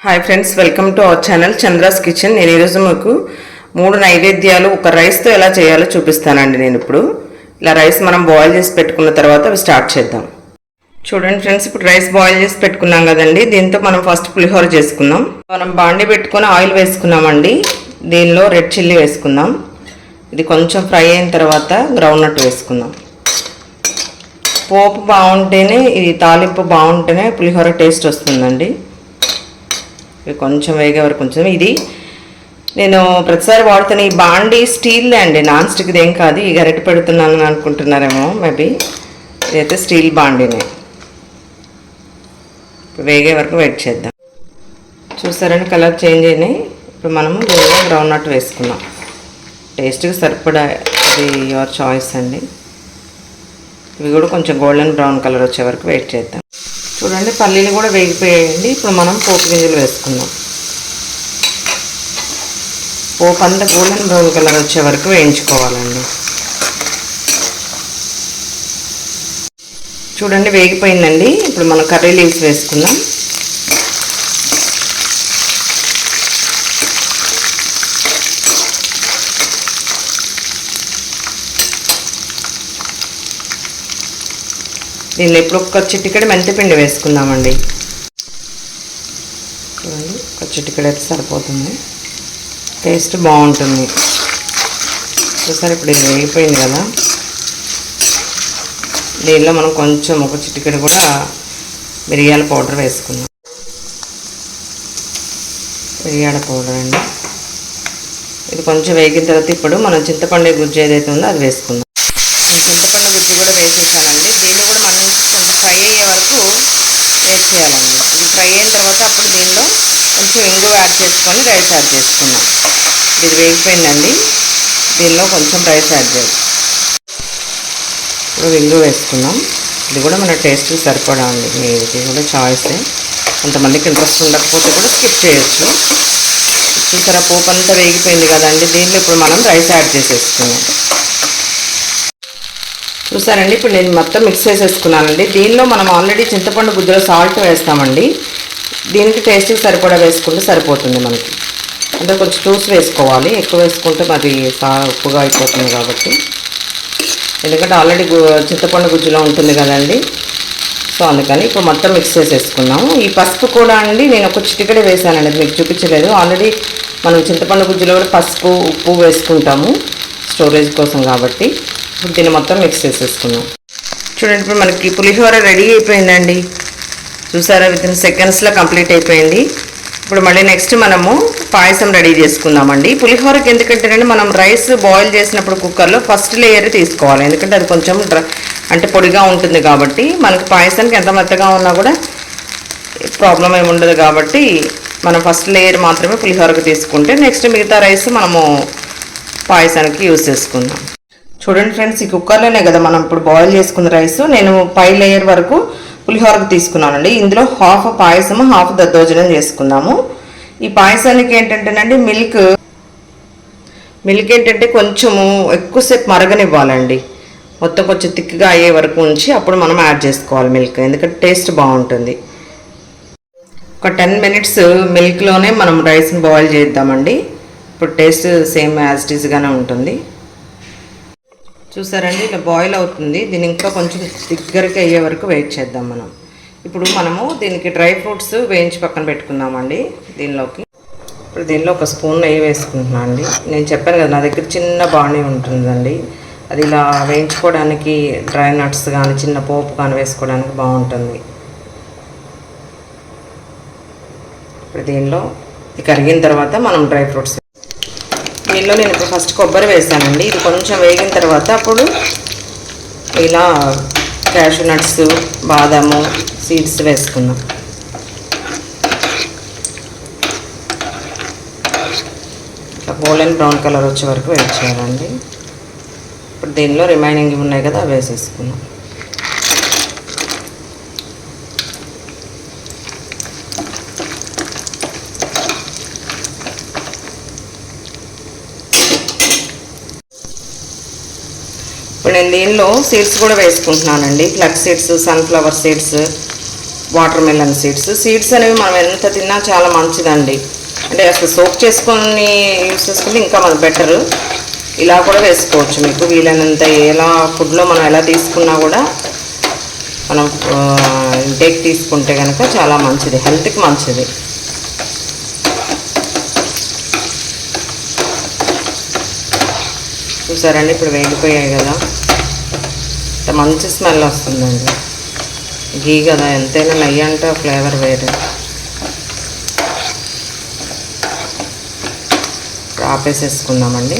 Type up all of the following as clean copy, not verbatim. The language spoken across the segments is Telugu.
Hi friends, welcome to our channel Chandra's kitchen. నేను ఈరోజు మీకు 3 నైవేద్యాలు ఒక రైస్తో ఎలా చేయాలో చూపిస్తానండి. నేను ఇప్పుడు ఇలా రైస్ మనం బాయిల్ చేసి పెట్టుకున్న తర్వాత అవి స్టార్ట్ చేద్దాం. చూడండి ఫ్రెండ్స్, ఇప్పుడు రైస్ బాయిల్ చేసి పెట్టుకున్నాం కదండి. దీంతో మనం ఫస్ట్ పులిహోర చేసుకుందాం. మనం బాండి పెట్టుకొని ఆయిల్ వేసుకున్నామండి. దీనిలో రెడ్ చిల్లీ వేసుకుందాం. ఇది కొంచెం ఫ్రై అయిన తర్వాత గ్రౌండ్ నట్ వేసుకుందాం. పోపు బాగుంటేనే, ఇది తాలింపు బాగుంటేనే పులిహోర టేస్ట్ వస్తుందండి. ఇది కొంచెం వేగే వరకు కొంచెం. ఇది నేను ప్రతిసారి వాడుతున్న ఈ బాండి స్టీల్దే అండి, నాన్ స్టిక్ది ఏం కాదు. ఈ గరిటె పెడుతున్నాను అనుకుంటున్నారేమో మేబీ. ఇదైతే స్టీల్ బాండీనే. వేగే వరకు వెయిట్ చేద్దాం. చూసారండి, కలర్ చేంజ్ అయినాయి. ఇప్పుడు మనము దీనిలో గ్రౌండ్ నట్ వేసుకున్నాం. టేస్ట్కి సరిపడా, అది యువర్ చాయిస్ అండి. ఇవి కూడా కొంచెం గోల్డెన్ బ్రౌన్ కలర్ వచ్చే వరకు వెయిట్ చేద్దాం. చూడండి, పల్లీలు కూడా వేగిపోయాయండి. ఇప్పుడు మనం పోపు గింజలు వేసుకుందాం. పోపు అంతా గోల్డెన్ బ్రౌన్ కలర్ వచ్చే వరకు వేయించుకోవాలండి. చూడండి, వేగిపోయిందండి. ఇప్పుడు మనం కర్రీ లీవ్స్ వేసుకుందాం. దీనిలో ఇప్పుడు ఒక చిటికెడు మెంతిపిండి వేసుకుందామండి. చూడండి, ఒక చిటికెడు అయితే సరిపోతుంది. టేస్ట్ బాగుంటుంది. చూసారు, ఇప్పుడు ఇది వేగిపోయింది కదా. దీనిలో మనం కొంచెం ఒక చిటికెడు కూడా మిరియాల పౌడర్ వేసుకుందాం. మిరియాల పౌడర్ అండి. ఇది కొంచెం వేగిన తర్వాత ఇప్పుడు మనం చింతపండు గుజ్జు ఏదైతే ఉందో అది వేసుకుందాం. చింతపండు గుజ్జు కూడా వేసేసానండి. దీన్ని కూడా మనం కొంచెం ఫ్రై అయ్యే వరకు వెయిట్ చేయాలండి. ఇది ఫ్రై అయిన తర్వాత అప్పుడు దీనిలో కొంచెం ఇంగు యాడ్ చేసుకొని రైస్ యాడ్ చేసుకున్నాం. ఇది వేగిపోయిందండి. దీనిలో కొంచెం రైస్ యాడ్ చేయాలి. ఇప్పుడు ఇంగు వేసుకున్నాం. ఇది కూడా మన టేస్ట్కి సరిపడా అండి. ఇది కూడా చాయిసే. కొంతమందికి ఇంట్రెస్ట్ ఉండకపోతే కూడా స్కిప్ చేయొచ్చు. చూసారా, పోపు అంతా వేగిపోయింది కదండి. దీనిలో ఇప్పుడు మనం రైస్ యాడ్ చేసేసుకున్నాం. చూసారండి, ఇప్పుడు నేను మొత్తం మిక్స్ చేసేసుకున్నానండి. దీనిలో మనం ఆల్రెడీ చింతపండు గుజ్జులో సాల్ట్ వేస్తామండి. దీనికి టేస్ట్కి సరిపడా వేసుకుంటే సరిపోతుంది మనకి. అంటే కొంచెం చూసి వేసుకోవాలి. ఎక్కువ వేసుకుంటే మరి ఉప్పుగా అయిపోతుంది కాబట్టి. ఎందుకంటే ఆల్రెడీ చింతపండు గుజ్జులో ఉంటుంది కదండి. సో అందుకని ఇప్పుడు మొత్తం మిక్స్ చేసేసుకున్నాము. ఈ పసుపు కూడా అండి నేను ఒక చిటికెడే వేసానండి, అది మీకు చూపించలేదు. ఆల్రెడీ మనం చింతపండు గుజ్జులో కూడా పసుపు ఉప్పు వేసుకుంటాము స్టోరేజ్ కోసం కాబట్టి. ఇప్పుడు దీన్ని మొత్తం మిక్స్ చేసేసుకున్నాం. చూడండి, ఇప్పుడు మనకి పులిహోర రెడీ అయిపోయిందండి. చూసారా, వితిన్ సెకండ్స్లో కంప్లీట్ అయిపోయింది. ఇప్పుడు మళ్ళీ నెక్స్ట్ మనము పాయసం రెడీ చేసుకుందామండి. పులిహోరకి ఎందుకంటేనండి, మనం రైస్ బాయిల్ చేసినప్పుడు కుక్కర్లో ఫస్ట్ లేయర్ తీసుకోవాలి. ఎందుకంటే అది కొంచెం అంటే పొడిగా ఉంటుంది కాబట్టి. మనకి పాయసానికి ఎంత మెత్తగా ఉన్నా కూడా ప్రాబ్లం ఏమి ఉండదు కాబట్టి మనం ఫస్ట్ లేయర్ మాత్రమే పులిహోరకు తీసుకుంటే నెక్స్ట్ మిగతా రైస్ మనము పాయసానికి యూజ్ చేసుకుందాం. చూడండి ఫ్రెండ్స్, ఈ కుక్కర్లోనే కదా మనం ఇప్పుడు బాయిల్ చేసుకున్న రైస్ నేను పై లేయర్ వరకు పులిహోరకు తీసుకున్నానండి. ఇందులో హాఫ్ పాయసము హాఫ్ దద్దోజనం చేసుకుందాము. ఈ పాయసానికి ఏంటంటేనండి మిల్క్ ఏంటంటే కొంచెము ఎక్కువసేపు మరగనివ్వాలండి. మొత్తం కొంచెం థిక్గా అయ్యే వరకు ఉంచి అప్పుడు మనం యాడ్ చేసుకోవాలి మిల్క్. ఎందుకంటే టేస్ట్ బాగుంటుంది. ఒక 10 మినిట్స్ మిల్క్లోనే మనం రైస్ని బాయిల్ చేద్దామండి. ఇప్పుడు టేస్ట్ సేమ్ యాజ్ ఇట్ ఈస్గానే ఉంటుంది. చూసారండి, ఇలా బాయిల్ అవుతుంది. దీన్ని ఇంకా కొంచెం దగ్గరికి అయ్యే వరకు వెయిట్ చేద్దాం మనం. ఇప్పుడు మనము దీనికి డ్రై ఫ్రూట్స్ వేయించి పక్కన పెట్టుకుందామండి. ఇప్పుడు దీనిలో ఒక స్పూన్ నెయ్యి వేసుకుంటున్నాను అండి. నేను చెప్పాను కదా, నా దగ్గర చిన్న బాణీ ఉంటుందండి. అది ఇలా వేయించుకోవడానికి డ్రై నట్స్ కానీ చిన్న పోపు కానీ వేసుకోవడానికి బాగుంటుంది. ఇప్పుడు దీనిలో ఇది కరిగిన తర్వాత మనం డ్రై ఫ్రూట్స్, దీనిలో నేను ఇప్పుడు ఫస్ట్ కొబ్బరి వేసానండి. ఇది కొంచెం వేగిన తర్వాత అప్పుడు ఇలా క్యాషూ నట్స్ బాదాము సీడ్స్ వేసుకుందాం. ఇట్లా గోల్డెన్ బ్రౌన్ కలర్ వచ్చే వరకు వెయిట్ చేయాలండి. ఇప్పుడు దీనిలో రిమైనింగ్ ఉన్నాయి కదా, అవి వేసేసుకుందాం. ఇప్పుడు నేను దీనిలో సీడ్స్ కూడా వేసుకుంటున్నానండి. Flax seeds, sunflower seeds, water melon seeds అనేవి మనం ఎంత తిన్నా చాలా మంచిదండి. అంటే అసలు సోక్ చేసుకొని యూస్ చేసుకుంటే ఇంకా మనకు బెటరు. ఇలా కూడా వేసుకోవచ్చు, మీకు వీలైనంత. ఎలా ఫుడ్లో మనం ఎలా తీసుకున్నా కూడా మనం ఇంటేక్ తీసుకుంటే కనుక చాలా మంచిది, హెల్త్కి మంచిది. చూసారండి ఇప్పుడు వేగిపోయాయి కదా, మంచి స్మెల్ వస్తుందండి. గీ కదా, ఎంతైనా నెయ్యి అంటే ఫ్లేవర్ వేరే. ఆపేసేసుకుందామండి.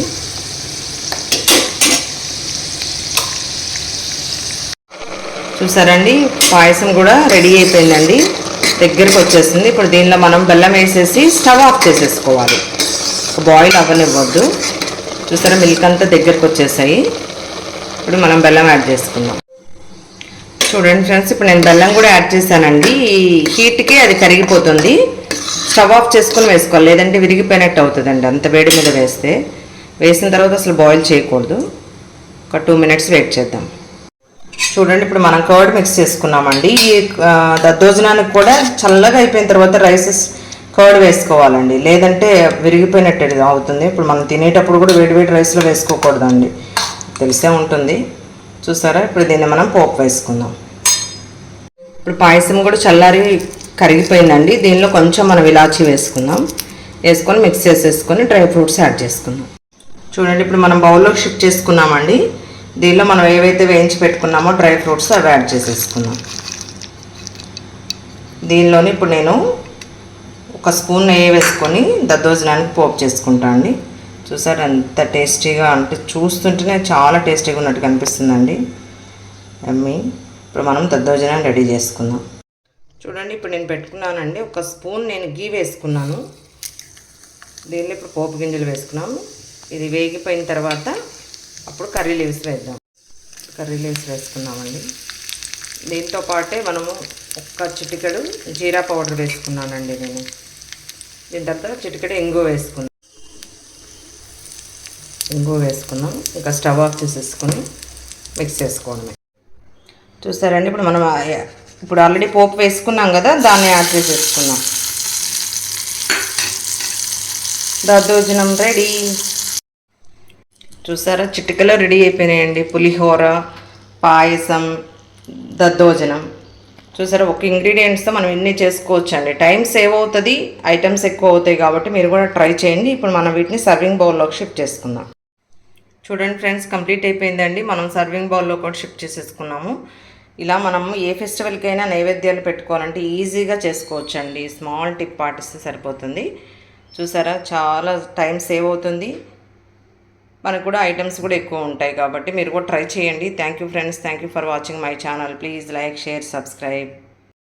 చూసారండి పాయసం కూడా రెడీ అయిపోయిందండి, దగ్గరికి వచ్చేసింది. ఇప్పుడు దీనిలో మనం బెల్లం వేసేసి స్టవ్ ఆఫ్ చేసేసుకోవాలి, బాయిల్ అవ్వనివ్వద్దు. చూసారా మిల్క్ అంతా దగ్గరికి వచ్చేసాయి. ఇప్పుడు మనం బెల్లం యాడ్ చేసుకుందాం. చూడండి ఫ్రెండ్స్, ఇప్పుడు నేను బెల్లం కూడా యాడ్ చేశానండి. ఈ హీట్కి అది కరిగిపోతుంది. స్టవ్ ఆఫ్ చేసుకొని వేసుకోవాలి, లేదంటే విరిగిపోయినట్టు అవుతుందండి అంత వేడి మీద వేస్తే. వేసిన తర్వాత అసలు బాయిల్ చేయకూడదు. ఒక 2 minutes వెయిట్ చేద్దాం. చూడండి ఇప్పుడు మనం కర్డ్ మిక్స్ చేసుకున్నామండి. ఈ దద్దోజనానికి కూడా చల్లగా అయిపోయిన తర్వాత రైసెస్ కర్డ్ వేసుకోవాలండి, లేదంటే విరిగిపోయినట్టు అవుతుంది. ఇప్పుడు మనం తినేటప్పుడు కూడా వేడి రైస్లో వేసుకోకూడదండి, తెలిసే ఉంటుంది. చూసారా ఇప్పుడు దీన్ని మనం పోపు వేసుకుందాం. ఇప్పుడు పాయసం కూడా చల్లారి కరిగిపోయిందండి. దీనిలో కొంచెం మనం ఇలాచీ వేసుకుందాం. వేసుకొని మిక్స్ చేసేసుకొని డ్రై ఫ్రూట్స్ యాడ్ చేసుకుందాం. చూడండి ఇప్పుడు మనం బౌల్లోకి షిఫ్ట్ చేసుకున్నామండి. దీనిలో మనం ఏవైతే వేయించి పెట్టుకున్నామో డ్రై ఫ్రూట్స్ అవి యాడ్ చేసేసుకున్నాం. దీనిలోని ఇప్పుడు నేను 1 స్పూన్ నెయ్యి వేసుకొని దద్దోజనానికి పోపు చేసుకుంటాను అండి. చూసారు ఎంత టేస్టీగా, అంటే చూస్తుంటేనే చాలా టేస్టీగా ఉన్నట్టు కనిపిస్తుందండి. ఎమ్మీ. ఇప్పుడు మనం దద్దోజనాన్ని రెడీ చేసుకుందాం. చూడండి ఇప్పుడు నేను పెట్టుకున్నానండి. 1 స్పూన్ నేను గీ వేసుకున్నాను. దీనిలో ఇప్పుడు పోపు గింజలు వేసుకున్నాము. ఇది వేగిపోయిన తర్వాత అప్పుడు కర్రీ లీవ్స్ వేద్దాం. కర్రీ లీవ్స్ వేసుకున్నామండి. దీంతో పాటే మనము 1 చిటికెడు జీరా పౌడర్ వేసుకున్నానండి నేను. దీని తర్వాత చిటికెడు ఇంగువ వేసుకున్నాం. ఇంకా స్టవ్ ఆఫ్ చేసేసుకొని మిక్స్ చేసుకోవడమే. చూసారండి ఇప్పుడు మనం ఇప్పుడు ఆల్రెడీ పోపు వేసుకున్నాం కదా, దాన్ని యాడ్ చేసేసుకున్నాం. దద్దోజనం రెడీ. చూసారా చిటికలో రెడీ అయిపోయినాయండి. పులిహోర, పాయసం, దద్దోజనం. చూసారా ఒక ఇంగ్రీడియంట్స్తో మనం ఇన్ని చేసుకోవచ్చండి. టైం సేవ్ అవుతుంది, ఐటమ్స్ ఎక్కువ అవుతాయి కాబట్టి మీరు కూడా ట్రై చేయండి. ఇప్పుడు మనం వీటిని సర్వింగ్ బౌల్లోకి షిఫ్ట్ చేసుకుందాం. చూడండి ఫ్రెండ్స్ కంప్లీట్ అయిపోయిందండి. మనం సర్వింగ్ బౌల్లో కూడా షిఫ్ట్ చేసేసుకున్నాము. ఇలా మనము ఏ ఫెస్టివల్కైనా నైవేద్యాలు పెట్టుకోవాలంటే ఈజీగా చేసుకోవచ్చండి. స్మాల్ టిప్ పాటిస్తే సరిపోతుంది. చూసారా చాలా టైం సేవ్ అవుతుంది, మనకు కూడా ఐటమ్స్ కూడా ఎక్కువ ఉంటాయి కాబట్టి మీరు కూడా ట్రై చేయండి. Thank you friends, thank you for watching my channel. Please like, share, subscribe.